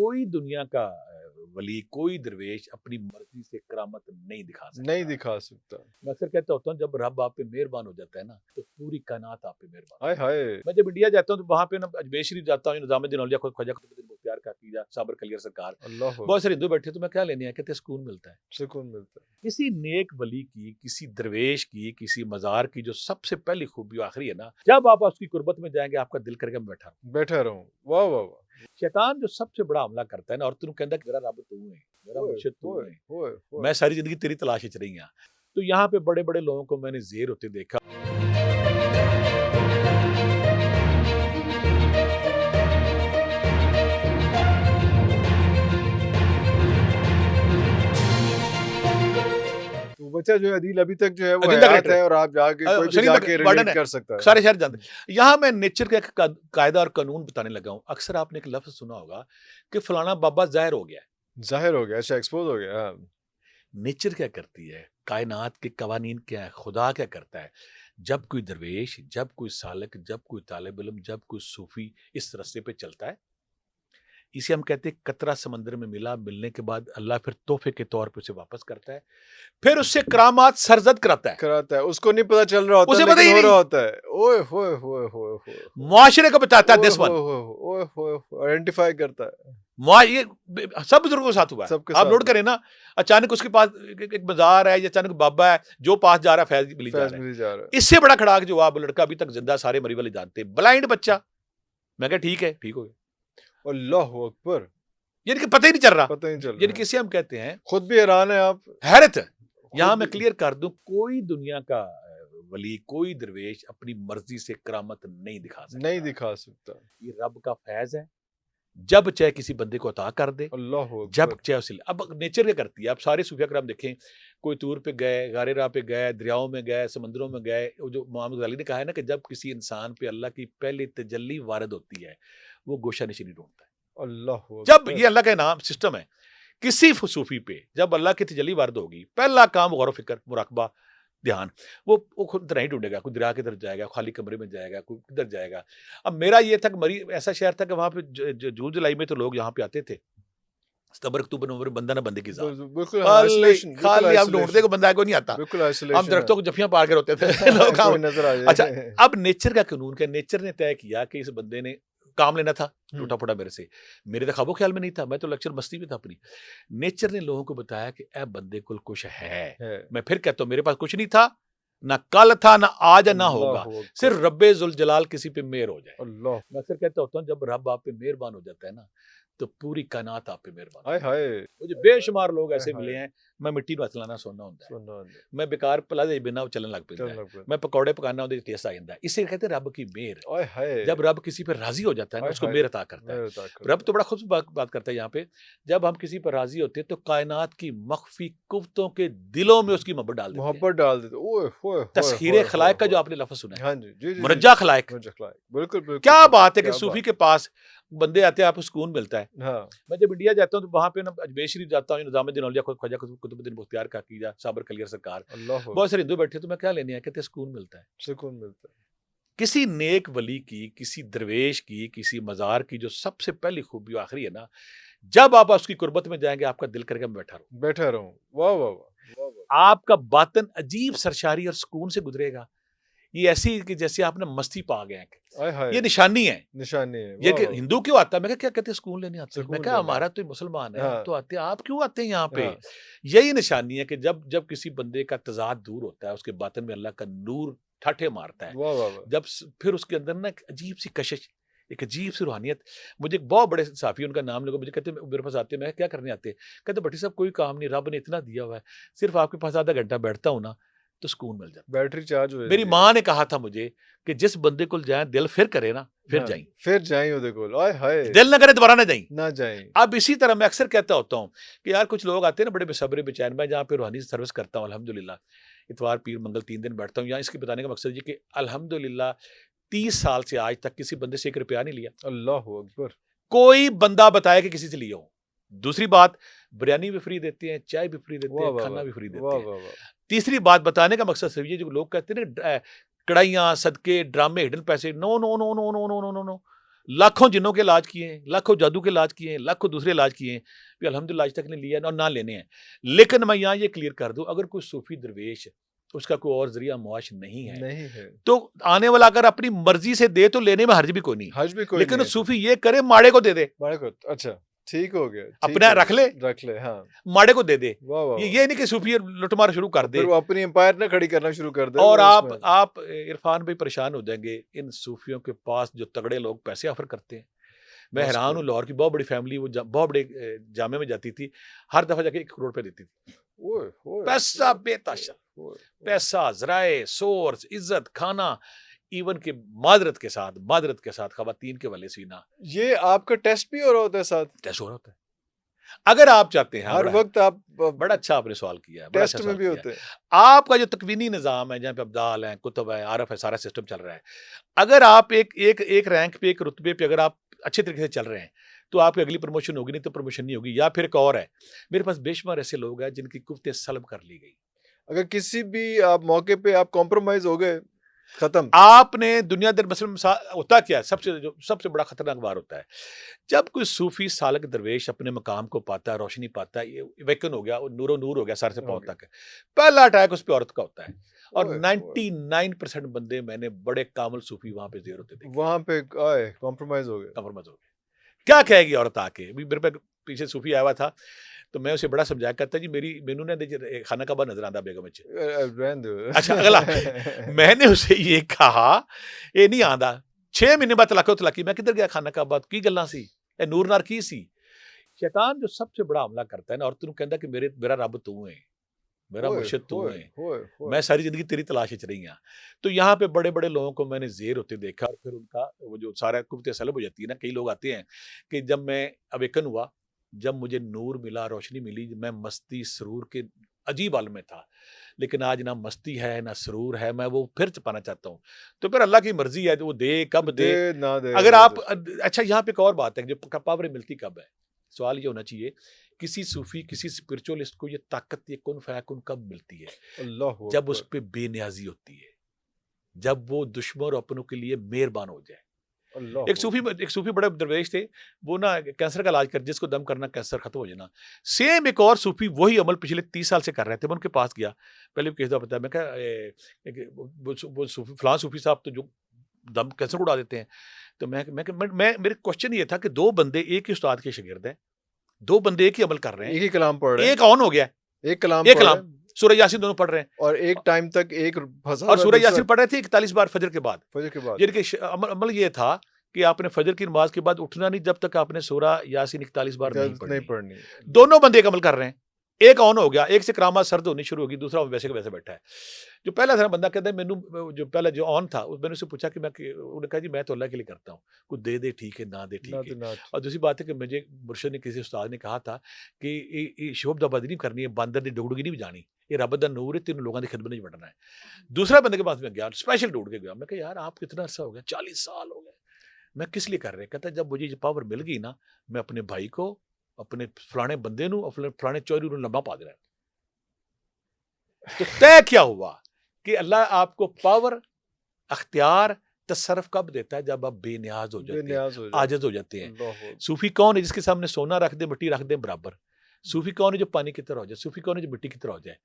کوئی دنیا کا ولی، کوئی درویش اپنی مرضی سے کرامت نہیں دکھا سکتا۔ میں اکثر کہتا ہوتا ہوں جب رب آپ پہ مہربان ہو جاتا ہے نا تو پوری کائنات آپ پہ مہربان ہائے ہائے۔ میں جب انڈیا جاتا ہوں تو وہاں پہ نا اجمیر شریف جاتا ہوں، نظام الدین اولیاء خواجہ قطب الدین بختیار کاکی صابر کلیر سرکار، اللہ بہت سارے ہندو بیٹھے، تو میں کیا لینے آیا، کہتے سکون ملتا ہے۔ سکون ملتا ہے۔ کسی نیک ولی کی، کسی درویش کی، کسی مزار کی جو سب سے پہلی خوبی و آخری ہے نا، جب آپ اس کی قربت میں جائیں گے آپ کا دل کرے گا میں بیٹھا رہوں۔ واہ واہ واہ۔ شیطان جو سب سے بڑا حملہ کرتا ہے نا، اور تینوں کہندا کہ میرا رب تو ہے، میرا مرشد تو ہے، ہوئے میں ساری زندگی تیری تلاش وچ رہی ہاں، تو یہاں پہ بڑے بڑے لوگوں کو میں نے زیر ہوتے دیکھا۔ بچہ جو ہے عدیل ابھی تک جو ہے وہ عدیل تک حیات رہتا ہے، اور آپ جا کے کوئی بھی شریف جا تک کے گارڈن ریلیٹ ہے، کر سکتا ہے۔ سارے شہر جانتے ہیں۔ یہاں میں نیچر کا ایک قاعدہ اور قانون بتانے لگا ہوں۔ اکثر آپ نے ایک لفظ سنا ہوگا کہ فلانا بابا ظاہر ہو گیا ہے۔ ظاہر ہو گیا، اچھا ایکسپوز ہو گیا۔ ہاں۔ نیچر کیا کرتی ہے، کائنات کے قوانین کیا ہے، خدا کیا کرتا ہے، جب کوئی درویش، جب کوئی سالک، جب کوئی طالب علم، جب کوئی صوفی اس رستے پہ چلتا ہے، اسے ہم کہتے ہیں قطرہ سمندر میں ملا، ملنے کے بعد اللہ پھر تحفے کے طور پہ اسے واپس کرتا ہے، پھر اس سے کرامات سرزد کراتا ہے، اس کو نہیں پتا چل رہا ہوتا، اسے پتہ ہی لیکن ہو نہیں، رہا ہوتا ہے۔ اوئے ہوئے ہوئے ہوئے ہوئے، معاشرے کو بتاتا ہے دس ون، اوئے ہوئے آئیڈینٹیفائی کرتا ہے۔ یہ سب بزرگوں کے ساتھ ہوا ہے۔ سب کے آپ ساتھ نوٹ کریں نا، اچانک اس کے پاس ایک بازار ہے، یا اچانک بابا ہے جو پاس جا رہا ہے، فیض ملی جا رہا ملی جا رہا ہے۔ اس سے بڑا کھڑا جو آپ لڑکا ابھی تک زندہ، سارے مری والے جانتے ہیں، بلائنڈ بچہ، میں کہا ٹھیک ہے، ٹھیک ہو گیا، اللہ اکبر، یعنی کہ پتہ ہی نہیں چل رہا، پتہ نہیں چل رہا، یعنی کسی ہم کہتے ہیں خود بھی حیران ہے آپ، حیرت ہے۔ یہاں میں کلیئر کر دوں، کوئی دنیا کا ولی، کوئی درویش اپنی مرضی سے کرامت نہیں دکھا سکتا۔ یہ رب کا فیض ہے، جب چاہے کسی بندے کو عطا کر دے، اللہ جب چاہے اسے۔ اب نیچر کیا کرتی ہے، اب سارے صوفیہ کرام دیکھیں، کوئی طور پہ گئے، غار راہ پہ گئے، دریاؤں میں گئے، سمندروں میں گئے، جو امام غزالی نے کہا ہے نا کہ جب کسی انسان پہ اللہ کی پہلی تجلی وارد ہوتی ہے وہ گوشہ نشینی ڈھونڈتا ہے۔ اللہ جب یہ اللہ کا انعام سسٹم ہے، کسی صوفی پہ جب اللہ کی تجلی وارد ہوگی، پہلا کام غور و فکر، مراقبہ، دھیان، وہ خود نہیں ڈھونڈے گا، کوئی دریا کی طرف جائے گا، خالی کمرے میں جائے گا، کوئی کدھر جائے گا۔ اب میرا یہ تھا کہ ایسا شہر تھا کہ وہاں پہ جون جولائی میں تو لوگ یہاں پہ آتے تھے، ستمبر اکتوبر نومبر، بندہ نہ بندے کی ذات، بالکل خالی ہم ڈھونڈتے کو بندہ کوئی نہیں آتا، ہم درختوں کو جفیاں پا کے روتے تھے لوگ نظر آ اچھا، جائے۔ اب نیچر کا قانون کیا، نیچر نے طے کیا کہ اس بندے نے کام لینا تھا، ٹوٹا پھوٹا میرے سے، میرے تو خواب و خیال میں نہیں تھا، میں تو لیکچر مستی میں تھا اپنی۔ نیچر نے لوگوں کو بتایا کہ اے بندے کو کچھ ہے، میں پھر کہتا ہوں میرے پاس کچھ نہیں تھا، نہ کل تھا، نہ آج، نہ ہوگا، صرف رب ذوالجلال کسی پہ مہر ہو جائے۔ میں اکثر کہتا ہوتا ہوں جب رب آپ پہ مہربان ہو جاتا ہے نا تو پوری کائنات آپ پہ مہربان ہے۔ مجھے بے شمار لوگ ایسے ملے ہیں، میں مٹی نو چلانا سننا ہوتا ہے، میں بیکار پلازے بنا چلن لگ پہ، میں پکوڑے پکانا ہوتے ٹیسٹ آ جاتا ہے، اسے کہتے ہیں رب کی مہر۔ جب رب کسی پہ راضی ہو جاتا ہے نا اس کو مہر عطا کرتا ہے۔ رب تو بڑا خوبصورت بات کرتا ہے یہاں پہ، جب ہم کسی پر راضی ہوتے ہیں تو کائنات کی مخفی قوتوں کے دلوں میں اس کی محبت ڈال دیتے۔ تسخیر خلائق کا جو آپ نے لفظ سنا ہے، مرجع خلائق، بالکل کیا بات ہے کہ صوفی کے پاس بندے آتے ہیں، آپ کو سکون ملتا ہے۔ میں جب انڈیا جاتا ہوں تو وہاں پہ نا اجمیر شریف جاتا ہوں، نظام الدین اولیاء خواجہ قطب الدین بختیار کاکی صابر کلیر سرکار، بہت سارے ہندو بیٹھے، تو میں کیا لینے آیا، کہتے سکون ملتا ہے۔ کسی نیک ولی کی، کسی درویش کی، کسی مزار کی جو سب سے پہلی خوبی و آخری ہے نا، جب آپ اس کی قربت میں جائیں گے آپ کا دل کرے گا میں بیٹھا رہوں۔ واہ واہ واہ، آپ کا باطن عجیب سرشاری اور سکون سے گزرے گا، یہ ایسی کہ جیسے آپ نے مستی پا گئے ہیں، یہ نشانی ہے۔ یہ کہ ہندو کیوں آتا ہے، میں کیا کہتے ہیں سکون لینے آتے ہیں، میں کہا ہمارا تو مسلمان ہے تو آتے ہیں، آپ کیوں آتے ہیں یہاں پہ؟ یہی نشانی ہے کہ جب کسی بندے کا تضاد دور ہوتا ہے، اس کے باطن میں اللہ کا نور ٹھاٹھے مارتا ہے، جب پھر اس کے اندر نا ایک عجیب سی کشش، ایک عجیب سی روحانیت۔ مجھے ایک بہت بڑے صحافی، ان کا نام لگا، مجھے کہتے ہیں میرے پاس آتے ہیں، میں کیا کرنے آتے ہیں، کہتے بھٹی صاحب کوئی کام نہیں، رب نے اتنا دیا ہوا ہے، صرف آپ کے پاس آدھا گھنٹہ بیٹھتا ہوں نا تو سکون مل جاتا ہے، بیٹری چارج ہو۔ میری ماں نے کہا تھا مجھے کہ جس بندے کو جائیں دل پھر کرے نا پھر جائیں، دل نہ کرے دوبارہ نہ جائیں۔ اب اسی طرح میں اکثر کہتا ہوتا ہوں کہ یار کچھ لوگ آتے ہیں نا بڑے بے صبر بے چین، میں جہاں پہ روحانی سروس کرتا ہوں الحمدللہ، اتوار پیر منگل 3 دن بیٹھتا ہوں، یہاں اس کے بتانے کا مقصد یہ کہ الحمدللہ 30 سال سے آج تک کسی بندے سے 1 روپیہ نہیں لیا۔ اللہ اکبر۔ کوئی بندہ بتایا کہ کسی سے لیا ہو۔ دوسری بات، بریانی بھی فری دیتے ہیں، چائے بھی فری دیتے ہیں، کھانا بھی فری دیتے ہیں۔ تیسری بات بتانے کا مقصد صرف یہ، جو لوگ کہتے ہیں نا کڑھائیاں، صدقے، ڈرامے، ہڈن پیسے، نو نو نو نو نو نو نو نو نو، لاکھوں جنوں کے علاج کیے ہیں, لاکھوں جادو کے علاج کیے ہیں, لاکھوں دوسرے علاج کیے ہیں, پھر الحمدللہ آج تک نہیں لیا اور نہ لینے ہیں. لیکن میں یہاں یہ کلیئر کر دوں, اگر کوئی صوفی درویش اس کا کوئی اور ذریعہ معاش نہیں ہے تو آنے والا اگر اپنی مرضی سے دے تو لینے میں حرج بھی کوئی نہیں, حج بھی کوئی لیکن صوفی یہ کرے ماڑے کو دے دے, اچھا ٹھیک ہو گیا, اپنا رکھ لے, ہاں ماڑے کو دے دے. یہ نہیں کہ صوفی لٹ مار شروع کر دے, پھر وہ اپنی امپائر نہ کھڑی کرنا شروع کر دے. اور آپ عرفان بھائی پریشان ہو جائیں گے, ان صوفیوں کے پاس جو تگڑے لوگ پیسے آفر کرتے ہیں. میں حیران ہوں, لاہور کی بہت بڑی فیملی, وہ بہت بڑے جامع میں جاتی تھی, ہر دفعہ جا کے 1 کروڑ روپے دیتی تھی. پیسہ بے تاشا, پیسہ, ذرائع, سورس, عزت, کھانا, ایون کہ معذرت کے ساتھ خواتین کے والے سینا. یہ آپ کا ٹیسٹ بھی ہو رہا ہوتا ہے ساتھ, ٹیسٹ ہو رہا ہوتا ہے. اگر آپ چاہتے ہیں, ہر وقت آپ, بڑا اچھا آپ نے سوال کیا, ٹیسٹ میں بھی ہوتے ہیں. آپ کا جو تکوینی نظام ہے جہاں پہ ابدال ہیں, کتب ہے, عارف ہے, سارا سسٹم چل رہا ہے. اگر آپ ایک رینک پہ, ایک رتبے پہ اگر آپ اچھے طریقے سے چل رہے ہیں تو آپ کی اگلی پروموشن ہوگی, نہیں تو پروموشن نہیں ہوگی. یا پھر ایک اور ہے, میرے پاس بے شمار ایسے لوگ ہیں جن کی قوتیں سلب کر لی گئی. اگر کسی بھی آپ موقع پہ آپ کمپرومائز ہو گئے, ختم. آپ نے دنیا در مثلا ہوتا کیا ہے, سب سے بڑا خطرناک بار ہوتا ہے جب کوئی صوفی سالک درویش اپنے مقام کو پاتا ہے, روشنی پاتا ہے, یہ ویکن ہو گیا, نور و نور ہو گیا سر سے پاؤں تک, پہلا اٹیک اس پہ عورت کا ہوتا ہے. اور 99% بندے میں نے بڑے کامل صوفی وہاں پہ زیر ہوتے تھے, وہاں پہ آئے کمپرومائز ہو گئے. کیا کہے گی عورت آ کے, میرے پہ پیچھے صوفی آیا ہوا تھا تو میں اسے بڑا سمجھایا کرتا جی مینو نے خانہ کعبہ نظر آندا بیگم اچھے. اچھا اگلا میں نے اسے یہ کہا یہ نہیں آندا, 6 مہینے بعد تلاقی, میں کدھر گیا خانہ کعبہ کی گلاں سی, اے نور نار کی سی. شیطان جو سب سے بڑا حملہ کرتا ہے نا, اور تینوں کہندا کہ میرا رب تو ہے, میرا مرشد تو ہے, میں ساری زندگی تیری تلاش چ رہی ہوں. تو یہاں پہ بڑے بڑے لوگوں کو میں نے زیر ہوتے دیکھا, اور پھر ان کا وہ جو سارا قوت سلب ہو جاتی ہے نا. کئی لوگ آتے ہیں کہ جب میں اویکن ہوا, جب مجھے نور ملا, روشنی ملی, میں مستی سرور کے عجیب عالم میں تھا, لیکن آج نہ مستی ہے نہ سرور ہے, میں وہ پھر چھپانا چاہتا ہوں. تو پھر اللہ کی مرضی ہے, وہ دے کب دے نہ دے. اگر آپ اچھا یہاں پہ ایک اور بات ہے, جو پاور ملتی کب ہے, سوال یہ ہونا چاہیے کسی صوفی کسی اسپرچوئلسٹ کو یہ طاقت, یہ کن فیکن کب ملتی ہے؟ جب اس پہ بے نیازی ہوتی ہے, جب وہ دشمن اور اپنوں کے لیے مہربان ہو جائے. ایک صوفی بڑے درویش تھے, وہ نا کینسر کا علاج کر, جس کو دم کرنا کینسر ختم ہو جانا. سیم ایک اور صوفی وہی عمل پچھلے 30 سال سے کر رہے تھے. میں ان کے پاس گیا, پہلے کیس بتایا, میں کہا فلاں صوفی صاحب تو جو دم کینسر کو اڑا دیتے ہیں. تو میرے کوشچن یہ تھا کہ 2 بندے ایک ہی استاد کے شاگرد ہیں, 2 بندے ایک ہی عمل کر رہے ہیں, ایک ہی کلام پڑھ رہے ہیں, ایک آن ہو گیا, ایک کلام سورہ یاسین دونوں پڑھ رہے ہیں, اور ایک ٹائم تک ایک اور سورہ یاسین پڑھ رہے تھے 41 بار فجر کے بعد. جن کے عمل یہ تھا کہ آپ نے فجر کی نماز کے بعد اٹھنا نہیں جب تک آپ نے سورہ یاسین 41 بار نہیں پڑھنی. دونوں بندے ایک عمل کر رہے ہیں, ایک آن ہو گیا, ایک سے کرامات سرد ہونی شروع ہوگی, دوسرا ویسے کا ویسے بیٹھا ہے. جو پہلا تھا بندہ کہتا ہے مینوں, جو پہلا جو آن تھا, میں نے اسے پوچھا کہ انہوں نے کہا جی میں تو اللہ کے لیے کرتا ہوں, کوئی دے دے ٹھیک ہے, نہ دے ٹھیک ہے. اور دوسری بات ہے کہ مجھے مرشد نے کسی استاد نے کہا تھا کہ یہ شوب دا بدی نہیں کرنی ہے, باندر دی ڈگڑگی نہیں بجانی, یہ رب دا نور ہے, 3 لوگوں کی خدمت نہیں بڑھنا ہے. دوسرا بندے کے پاس میں گیا, اسپیشل ڈھونڈ کے گیا, میں کہا یار آپ کتنا عرصہ ہو گیا, 40 سال ہو گئے, میں کس لیے کر رہے؟ کہتا جب مجھے یہ پاور مل گئی نا, میں اپنے بھائی کو, اپنے فلانے بندے نو, فلانے چوری نو لمبا پا دے رہا ہے. تو طے کیا ہوا کہ اللہ آپ کو پاور, اختیار, تصرف کب دیتا ہے؟ جب آپ بے نیاز ہو جاتے ہیں, عاجز ہو جاتے ہیں. صوفی کون ہے؟ جس کے سامنے سونا رکھ دے, مٹی رکھ دے برابر. صوفی کون ہے جو پانی کی طرح ہو جائے؟ صوفی کون ہے جو مٹی کی طرح ہو جائے؟